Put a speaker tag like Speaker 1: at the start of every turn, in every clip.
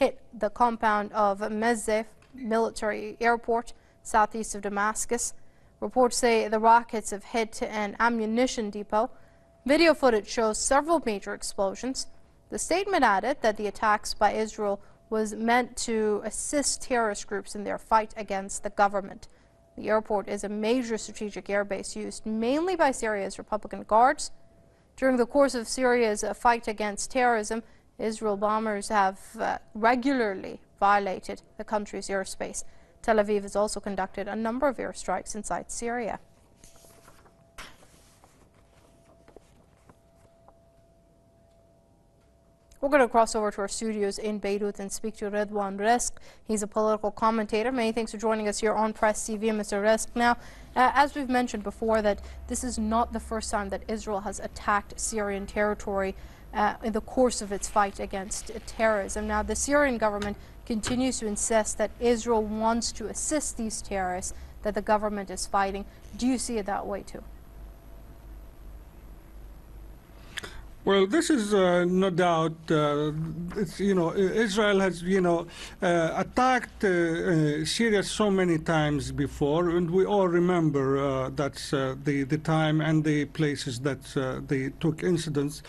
Speaker 1: hit the compound of Mezzeh military airport southeast of Damascus. Reports say the rockets have hit an ammunition depot. Video footage shows several major explosions. The statement added that the attacks by Israel was meant to assist terrorist groups in their fight against the government. The airport is a major strategic airbase used mainly by Syria's Republican Guards. During the course of Syria's fight against terrorism, Israel bombers have regularly violated the country's airspace. Tel Aviv has also conducted a number of airstrikes inside Syria. We're going to cross over to our studios in Beirut and speak to Redwan Rizk. He's a political commentator. Many thanks for joining us here on Press TV, Mr. Rizk. Now, as we've mentioned before, that this is not the first time that Israel has attacked Syrian territory in the course of its fight against terrorism. Now, the Syrian government continues to insist that Israel wants to assist these terrorists that the government is fighting. Do you see it that way too?
Speaker 2: Well, this is no doubt, Israel has, attacked Syria so many times before, and we all remember that's the time and the places that they took incidents.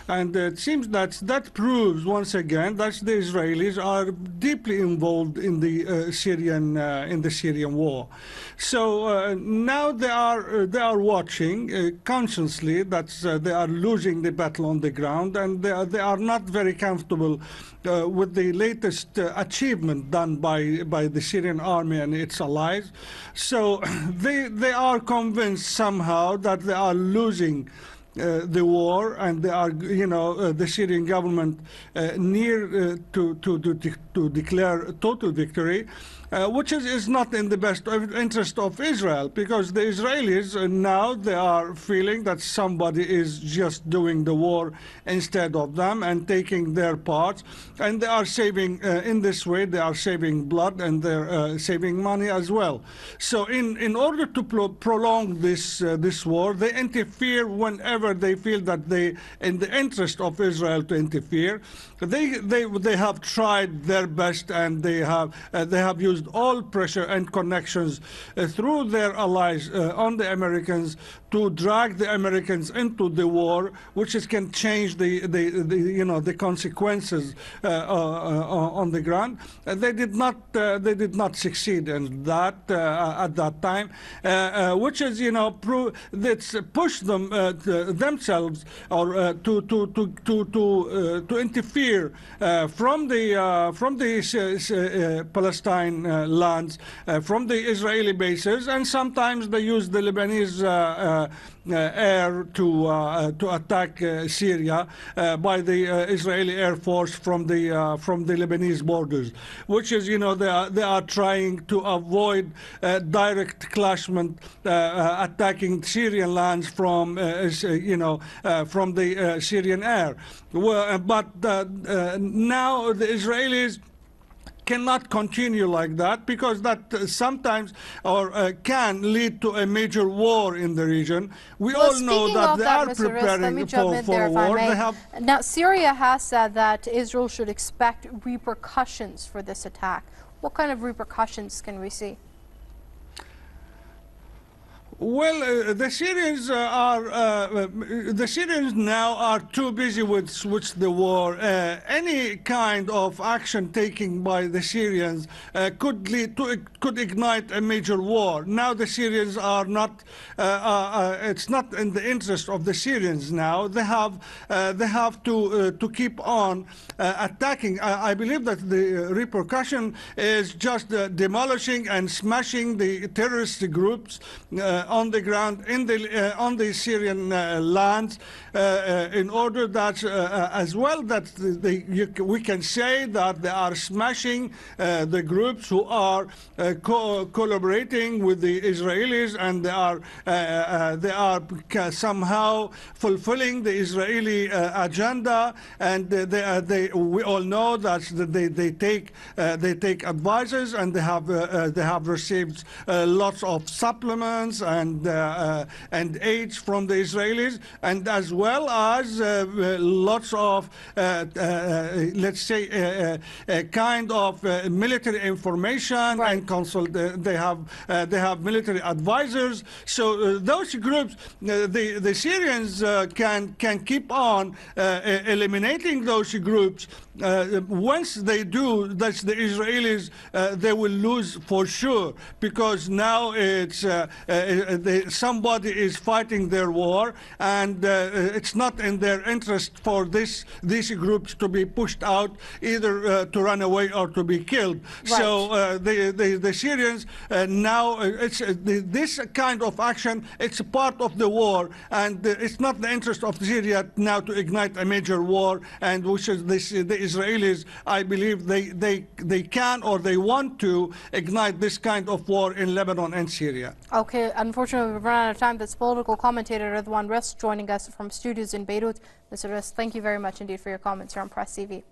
Speaker 2: And it seems that proves once again that the Israelis are deeply involved in the Syrian war. So now they are watching consciously that they are losing the battle on the ground, and they are not very comfortable with the latest achievement done by the Syrian army and its allies. So they are convinced somehow that they are losing the war, and they are, the Syrian government near to declare total victory. Which is not in the best interest of Israel, because the Israelis now they are feeling that somebody is just doing the war instead of them and taking their part, and they are saving in this way they are saving blood, and they're saving money as well. So in order to prolong this war, they interfere whenever they feel that they in the interest of Israel to interfere. They have tried their best, and they have used all pressure and connections through their allies on the Americans to drag the Americans into the war, which can change the consequences on the ground. They did not succeed in that at that time, which is that's pushed them themselves or to interfere from the Palestine lands, from the Israeli bases, and sometimes they use the Lebanese air to attack Syria by the Israeli Air Force from the Lebanese borders, which is they are trying to avoid direct clashment, attacking Syrian lands from from the Syrian air. Well, but now the Israelis cannot continue like that, because that sometimes can lead to a major war in the region. We all know that they are preparing for a war.
Speaker 1: Now, Syria has said that Israel should expect repercussions for this attack. What kind of repercussions can we see?
Speaker 2: Well, the Syrians now are too busy with the war. Any kind of action taken by the Syrians could ignite a major war. Now the Syrians are not. It's not in the interest of the Syrians now. They have to keep on attacking. I believe that the repercussion is just demolishing and smashing the terrorist groups on the ground on the Syrian lands, in order that as well that we can say that they are smashing the groups who are collaborating with the Israelis, and they are somehow fulfilling the Israeli agenda, and we all know that they take advices, and they have received lots of supplements and aids from the Israelis, and as well as lots of, let's say, a kind of military information and consult. They have military advisors. So those groups, the Syrians can keep on eliminating those groups. Once they do, that's the Israelis, they will lose for sure, because now it's somebody is fighting their war, and it's not in their interest for these groups to be pushed out, either to run away or to be killed. So the Syrians now, this kind of action, it's a part of the war, and it's not the interest of Syria now to ignite a major war, and which is the Israelis, I believe they can or they want to ignite this kind of war in Lebanon and Syria.
Speaker 1: Okay, unfortunately we've run out of time. That's political commentator Ridwan Risk joining us from studios in Beirut. Mr. Risk, thank you very much indeed for your comments here on Press TV.